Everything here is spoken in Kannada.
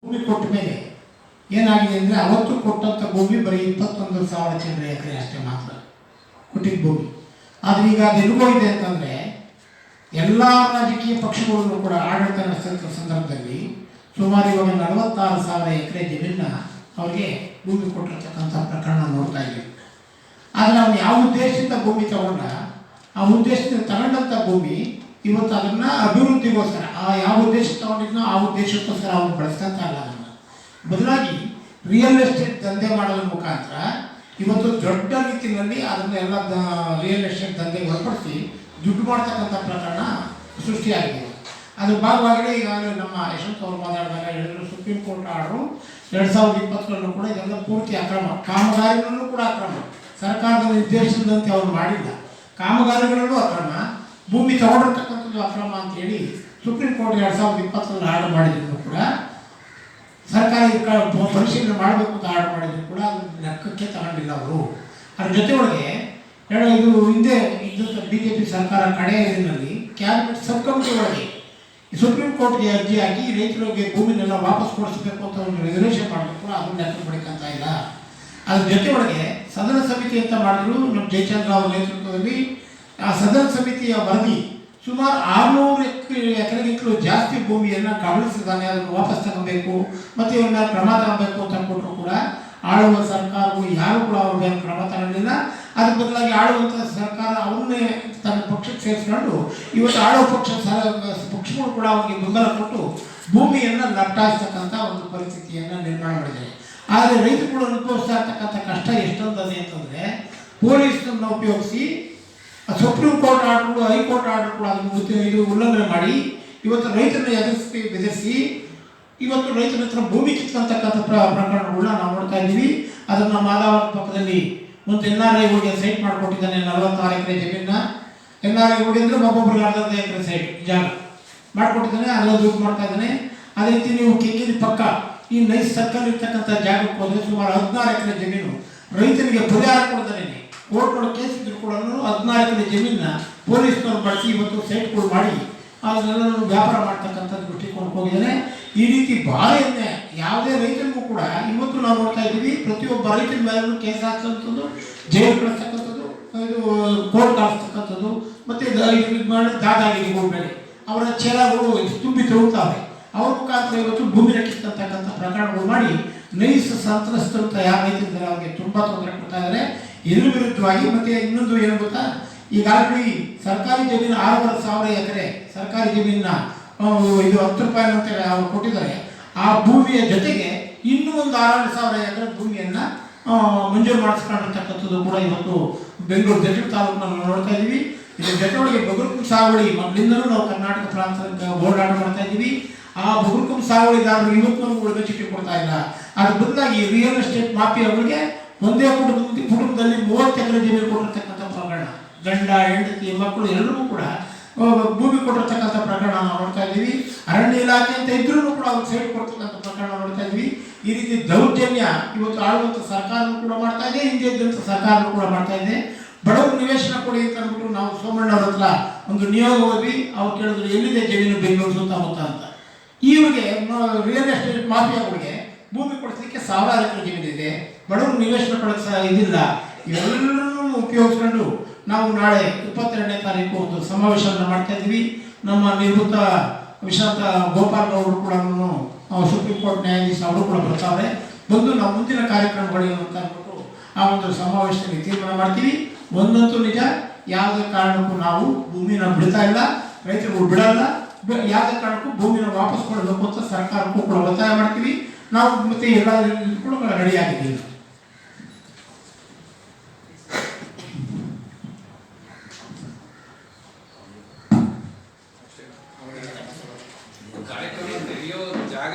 ಭೂಮಿ ಕೊಟ್ಟ ಮೇಲೆ ಏನಾಗಿದೆ ಅಂದರೆ ಅವತ್ತು ಕೊಟ್ಟಂಥ ಭೂಮಿ ಬರೀ 21,000 ಚಿಲ್ಲರೆ ಎಕರೆ ಅಷ್ಟೇ ಮಾತ್ರ ಕೊಟ್ಟಿದ್ದ ಭೂಮಿ. ಆದರೆ ಈಗ ಅದು ಎಲ್ಲಿಗೋಗಿದೆ ಅಂತಂದರೆ ಎಲ್ಲ ರಾಜಕೀಯ ಪಕ್ಷಗಳನ್ನು ಕೂಡ ಆಡಳಿತ ನಡೆಸಿದ ಸಂದರ್ಭದಲ್ಲಿ ಸುಮಾರು ಇವಾಗ 46,000 ಎಕರೆ ಜಮೀನ ಅವರಿಗೆ ಭೂಮಿ ಕೊಟ್ಟಿರ್ತಕ್ಕಂಥ ಪ್ರಕರಣ ನೋಡ್ತಾ ಇದ್ದೀವಿ. ಆದರೆ ಅವನು ಯಾವ ಉದ್ದೇಶದಿಂದ ಭೂಮಿ ತಗೊಂಡ, ಆ ಉದ್ದೇಶದಿಂದ ತಗೊಂಡಂಥ ಭೂಮಿ ಇವತ್ತು ಅದನ್ನು ಅಭಿವೃದ್ಧಿಗೋಸ್ಕರ ಯಾವ ಉದ್ದೇಶ ತಗೊಂಡಿದ್ನೋ ಆ ಉದ್ದೇಶಕ್ಕೋಸ್ಕರ ಅವನು ಬಳಸ್ಕೊಂತ ಇಲ್ಲ. ಅದನ್ನು ಬದಲಾಗಿ ರಿಯಲ್ ಎಸ್ಟೇಟ್ ದಂಧೆ ಮಾಡೋದ್ರ ಮುಖಾಂತರ ಇವತ್ತು ದೊಡ್ಡ ರೀತಿಯಲ್ಲಿ ಅದನ್ನೆಲ್ಲ ರಿಯಲ್ ಎಸ್ಟೇಟ್ ದಂಧೆಗೆ ಒಳಪಡಿಸಿ ದುಡ್ಡು ಮಾಡ್ತಕ್ಕಂಥ ಪ್ರಕರಣ ಸೃಷ್ಟಿಯಾಗಿದೆ. ಅದ್ರ ಭಾಗವಾಗಿ ಈಗಾಗಲೇ ನಮ್ಮ ಯಶವಂತ್ ಅವರು ಮಾತಾಡಿದಾಗ ಹೇಳಿದ್ರು, ಸುಪ್ರೀಂ ಕೋರ್ಟ್ ಆರ್ಡರು 2020 ಕೂಡ ಇದೆಲ್ಲ ಪೂರ್ತಿ ಅಕ್ರಮ, ಕಾಮಗಾರಿಗಳಲ್ಲೂ ಕೂಡ ಅಕ್ರಮ, ಸರ್ಕಾರದ ನಿರ್ದೇಶನದಂತೆ ಅವರು ಮಾಡಿಲ್ಲ, ಕಾಮಗಾರಿಗಳಲ್ಲೂ ಅಕ್ರಮ, ಭೂಮಿ ತಗೊಂಡಿರ್ತಕ್ಕಂಥದ್ದು ಅಕ್ರಮ ಅಂತೇಳಿ ಸುಪ್ರೀಂ ಕೋರ್ಟ್ 2020 ಆರ್ಡರ್ ಮಾಡಿದ್ರು ಕೂಡ ಸರ್ಕಾರ ಪರಿಶೀಲನೆ ಮಾಡಬೇಕು ಅಂತ ಆರ್ಡರ್ ಮಾಡಿದ್ರು ಕೂಡ ಅದು ಲೆಕ್ಕಕ್ಕೆ ತಗೊಂಡಿಲ್ಲ ಅವರು. ಅದ್ರ ಜೊತೆಯೊಳಗೆ ಇದು ಹಿಂದೆ ಇದ್ದಂಥ BJP ಸರ್ಕಾರ ಕಡೆಯ ದಿನದಲ್ಲಿ ಕ್ಯಾಬಿನೆಟ್ ಸಬ್ ಕಮಿಟಿ ಒಳಗೆ ಸುಪ್ರೀಂ ಕೋರ್ಟ್ಗೆ ಅರ್ಜಿ ಹಾಕಿ ರೈತರಿಗೆ ಭೂಮಿನೆಲ್ಲ ವಾಪಸ್ ಕೊಡಿಸಬೇಕು ಅಂತ ಒಂದು ರೆಸಲ್ಯೂಷನ್ ಮಾಡಬೇಕು, ಅದನ್ನು ಲೆಕ್ಕ ಪಡಿಕಂತ ಇಲ್ಲ. ಅದ್ರ ಜೊತೆಯೊಳಗೆ ಸದನ ಸಮಿತಿ ಅಂತ ಮಾಡಿದ್ರು ನಮ್ಮ ಜಯಚಂದ್ರ ಅವರ ನೇತೃತ್ವದಲ್ಲಿ. ಆ ಸದನ ಸಮಿತಿಯ ವರದಿ ಸುಮಾರು 600 ಎಕರೆಗಿಂತಲೂ ಜಾಸ್ತಿ ಭೂಮಿಯನ್ನು ಕಬಳಿಸಿದ್ದಾನೆ, ಅದನ್ನು ವಾಪಸ್ ತಗೋಬೇಕು ಮತ್ತು ಇವನ್ನ ಕ್ರಮ ತಗೋಬೇಕು ಅಂತ ಕೊಟ್ಟರು ಕೂಡ ಆಳುವ ಸರ್ಕಾರವು ಯಾರು ಕೂಡ ಅವ್ರ ಮೇಲೆ ಕ್ರಮ ತಗೊಳ್ಳಿಲ್ಲ. ಅದ್ರ ಬದಲಾಗಿ ಆಳುವಂಥ ಸರ್ಕಾರ ಅವನ್ನೇ ತನ್ನ ಪಕ್ಷಕ್ಕೆ ಸೇರಿಸ್ಕೊಂಡು ಇವತ್ತು ಆಳುವ ಪಕ್ಷಗಳು ಕೂಡ ಅವರಿಗೆ ಬೆಂಬಲ ಕೊಟ್ಟು ಭೂಮಿಯನ್ನು ಲಟ್ಟಾಯಿಸ್ತಕ್ಕಂಥ ಒಂದು ಪರಿಸ್ಥಿತಿಯನ್ನು ನಿರ್ಮಾಣ ಮಾಡಿದ್ದಾರೆ. ಆದರೆ ರೈತರುಗಳು ಅನುಭವಿಸ್ತಾ ಇರ್ತಕ್ಕಂಥ ಕಷ್ಟ ಎಷ್ಟೊಂದದೆ ಅಂತಂದರೆ ಪೊಲೀಸರನ್ನು ಉಪಯೋಗಿಸಿ ಸುಪ್ರೀಂ ಕೋರ್ಟ್ ಆರ್ಡರ್ಗಳು, ಹೈಕೋರ್ಟ್ ಆರ್ಡರ್ಗಳು ಅದನ್ನು ಇದು ಉಲ್ಲಂಘನೆ ಮಾಡಿ ಇವತ್ತು ರೈತರನ್ನು ಬೆದರಿಸಿ ಇವತ್ತು ರೈತರ ಹತ್ರ ಭೂಮಿ ಕಿತ್ಕೊಂತಕ್ಕಂಥ ಪ್ರಕರಣಗಳನ್ನ ನಾವು ನೋಡ್ತಾ ಇದ್ದೀವಿ. ಅದನ್ನು ಮಾದಾವರ ಪಕ್ಕದಲ್ಲಿ ಒಂದು NRI ಹೋಗಿ ಸೈಟ್ ಮಾಡಿಕೊಟ್ಟಿದ್ದಾನೆ, 46 ಎಕರೆ ಜಮೀನ. NRI ಹೋಗಿ ಅಂದರೆ ಒಬ್ಬೊಬ್ಬರಿಗೆ 10 ಎಕರೆ ಸೈಟ್ ಜಾಗ ಮಾಡಿಕೊಟ್ಟಿದ್ದಾನೆ, ಅಲ್ಲ ದುಡ್ಡು ಮಾಡ್ತಾ ಇದ್ದಾನೆ. ಅದೇ ರೀತಿ ನೀವು ಕೆಂಗೇರಿ ಪಕ್ಕ ಈ ನೈಸ್ ಸರ್ಕಲ್ ಇರ್ತಕ್ಕಂಥ ಜಾಗಕ್ಕೆ ಹೋದರೆ ಸುಮಾರು 16 ಎಕರೆ ಜಮೀನು ರೈತನಿಗೆ ಪರಿಹಾರ ಕೊಡ್ತಾನೆ. ಕೋರ್ಟ್ನೊಳಗೆ ಕೇಸ್ ಇದ್ರು ಕೂಡ 16 ಎಕರೆ ಜಮೀನನ್ನ ಪೊಲೀಸ್ನವ್ರು ಬಳಸಿ ಇವತ್ತು ಸೈಟ್ಗಳು ಮಾಡಿ ಅದನ್ನೆಲ್ಲ ವ್ಯಾಪಾರ ಮಾಡ್ತಕ್ಕಂಥದ್ದು ದೃಷ್ಟಿಕೋನಕ್ಕೆ ಹೋಗಿದ್ದಾನೆ. ಈ ರೀತಿ ಬಾಳೆಯನ್ನೇ ಯಾವುದೇ ರೈತರಿಗೂ ಕೂಡ ಇವತ್ತು ನಾವು ನೋಡ್ತಾ ಇದ್ದೀವಿ, ಪ್ರತಿಯೊಬ್ಬ ರೈತರ ಮೇಲೂ ಕೇಸ್ ಹಾಕ್ತಕ್ಕಂಥದ್ದು, ಜೈಲು ಕಳಿಸ್ತಕ್ಕಂಥದ್ದು, ಇದು ಕೋರ್ಟ್ ಕಳಿಸ್ತಕ್ಕಂಥದ್ದು, ಮತ್ತು ಇದು ಮಾಡಿ ದಾದಾಗಿರಿಗಳ ಮೇಲೆ ಅವರ ಚೇಲಗಳು ತುಂಬಿ ತುಳುಕ್ತಾವೆ. ಅವ್ರ ಮುಖಾಂತರ ಇವತ್ತು ಭೂಮಿ ರಕ್ಷಿಸ್ತಕ್ಕಂಥ ಪ್ರಕರಣಗಳು ಮಾಡಿ ನೈಸ್ ಸಂತ್ರಸ್ತರು ಯಾರು ರೈತರಿದ್ದಾರೆ ಅವರಿಗೆ ತುಂಬ ತೊಂದರೆ ಕೊಡ್ತಾ ಇದ್ದಾರೆ. ಇದ್ರ ವಿರುದ್ಧವಾಗಿ ಮತ್ತು ಇನ್ನೊಂದು ಏನು ಗೊತ್ತಾ, ಈಗಾಗಲೇ ಸರ್ಕಾರಿ ಜಮೀನು 6,500 ಎಕರೆ ಸರ್ಕಾರಿ ಜಮೀನನ್ನ ಇದು 10 ರೂಪಾಯಿ ಅಂತ ಅವರು ಕೊಟ್ಟಿದ್ದಾರೆ. ಆ ಭೂಮಿಯ ಜೊತೆಗೆ ಇನ್ನೂ ಒಂದು 6,500 ಎಕರೆ ಭೂಮಿಯನ್ನು ಮಂಜೂರು ಮಾಡಿಸ್ಕೊಂಡಿರ್ತಕ್ಕಂಥದ್ದು ಕೂಡ ಇವತ್ತು ಬೆಂಗಳೂರು ದಕ್ಷಿಣ ತಾಲೂಕಿನಲ್ಲಿ ನೋಡ್ತಾ ಇದ್ದೀವಿ. ಇದರ ಜೊತೆಯೊಳಗೆ ಬಗರ್ಕುಂ ಸಾಗುವಳಿ ಮೊದಲಿಂದಲೂ ನಾವು ಕರ್ನಾಟಕ ಪ್ರಾಂತ ಹೋರಾಟ ಮಾಡ್ತಾ ಇದ್ದೀವಿ. ಆ ಬಗರ್ಕುಂ ಸಾಗುವಳಿದಾರರು ಇವತ್ತು ಉಳಿದ ಚೀಟಿ ಕೊಡ್ತಾ ಇಲ್ಲ. ಅದ್ರ ಬದಲಾಗಿ ರಿಯಲ್ ಎಸ್ಟೇಟ್ ಮಾಫಿಯಾಗಳಿಗೆ ಒಂದೇ ಕುಟುಂಬದಲ್ಲಿ 30 ಎಕರೆ ಜಮೀನು ಕೊಟ್ಟಿರ್ತಕ್ಕಂಥ ಪ್ರಕರಣ, ಗಂಡ ಹೆಂಡತಿ ಮಕ್ಕಳು ಎಲ್ಲರಿಗೂ ಕೂಡ ಭೂಮಿ ಕೊಟ್ಟಿರ್ತಕ್ಕಂಥ ಪ್ರಕರಣ ನಾವು ನೋಡ್ತಾ ಇದ್ದೀವಿ. ಅರಣ್ಯ ಇಲಾಖೆ ಅಂತ ಇದ್ರೂ ಕೂಡ ಅವ್ರಿಗೆ ಸೈಟ್ ಕೊಡ್ತಕ್ಕಂಥ ಪ್ರಕರಣ ನೋಡ್ತಾ ಇದ್ವಿ. ಈ ರೀತಿ ದೌರ್ಜನ್ಯ ಇವತ್ತು ಆಳುವಂಥ ಸರ್ಕಾರನೂ ಕೂಡ ಮಾಡ್ತಾ ಇದೆ, ಹಿಂದೆ ಇದ್ದಂಥ ಸರ್ಕಾರನೂ ಕೂಡ ಮಾಡ್ತಾ ಇದೆ. ಬಡವರು ನಿವೇಶನ ಕೊಡಿ ಅಂತ ಅಂದ್ಬಿಟ್ಟು ನಾವು ಸೋಮಣ್ಣವ್ರ ಹತ್ರ ಒಂದು ನಿಯೋಗ ಹೋದ್ವಿ. ಅವ್ರು ಕೇಳಿದ್ರು ಎಲ್ಲಿದೆ ಜಮೀನು ಬೆಂಗಳೂರು ಸುತ್ತಮುತ್ತ ಅಂತ. ಇವ್ರಿಗೆ ರಿಯಲ್ ಎಸ್ಟೇಟ್ ಮಾಫಿಯಾಗಳಿಗೆ ಭೂಮಿ ಕೊಡಿಸಲಿಕ್ಕೆ 1000 ಎಕರೆ ಜಮೀನಿದೆ, ಬಡವರು ನಿವೇಶನ ಕೊಡೋಕ್ಕೆ ಇದಿಲ್ಲ. ಇವೆಲ್ಲರೂ ಉಪಯೋಗಿಸ್ಕೊಂಡು ನಾವು ನಾಳೆ 22ನೇ ತಾರೀಕು ಒಂದು ಸಮಾವೇಶವನ್ನು ಮಾಡ್ತಾ ಇದ್ದೀವಿ. ನಮ್ಮ ನಿವೃತ್ತ ವಿಶ್ರಾಂತ ಗೋಪಾಲ್ ಅವರು ಕೂಡ ಸುಪ್ರೀಂ ಕೋರ್ಟ್ ನ್ಯಾಯಾಧೀಶ ಅವರು ಕೂಡ ಬರ್ತಾರೆ. ಬಂದು ನಾವು ಮುಂದಿನ ಕಾರ್ಯಕ್ರಮಗಳೇನು ಅಂತ ಅಂದ್ಬಿಟ್ಟು ಆ ಒಂದು ಸಮಾವೇಶದಲ್ಲಿ ತೀರ್ಮಾನ ಮಾಡ್ತೀವಿ. ಒಂದಂತೂ ನಿಜ, ಯಾವುದೇ ಕಾರಣಕ್ಕೂ ನಾವು ಭೂಮಿನ ಬಿಡ್ತಾ ಇಲ್ಲ, ರೈತರುಗಳು ಬಿಡಲ್ಲ. ಯಾವುದೇ ಕಾರಣಕ್ಕೂ ಭೂಮಿನ ವಾಪಸ್ ಕೊಡಬೇಕು ಅಂತ ಸರ್ಕಾರಕ್ಕೂ ಕೂಡ ಒತ್ತಾಯ ಮಾಡ್ತೀವಿ. ನಾವು ಮತ್ತೆ ಎಲ್ಲ ಕೂಡ ರೆಡಿಯಾಗಿದ್ದೀವಿ. ಕಾರ್ಯಕ್ರಮ ನಡೆಯೋ ಜಾಗ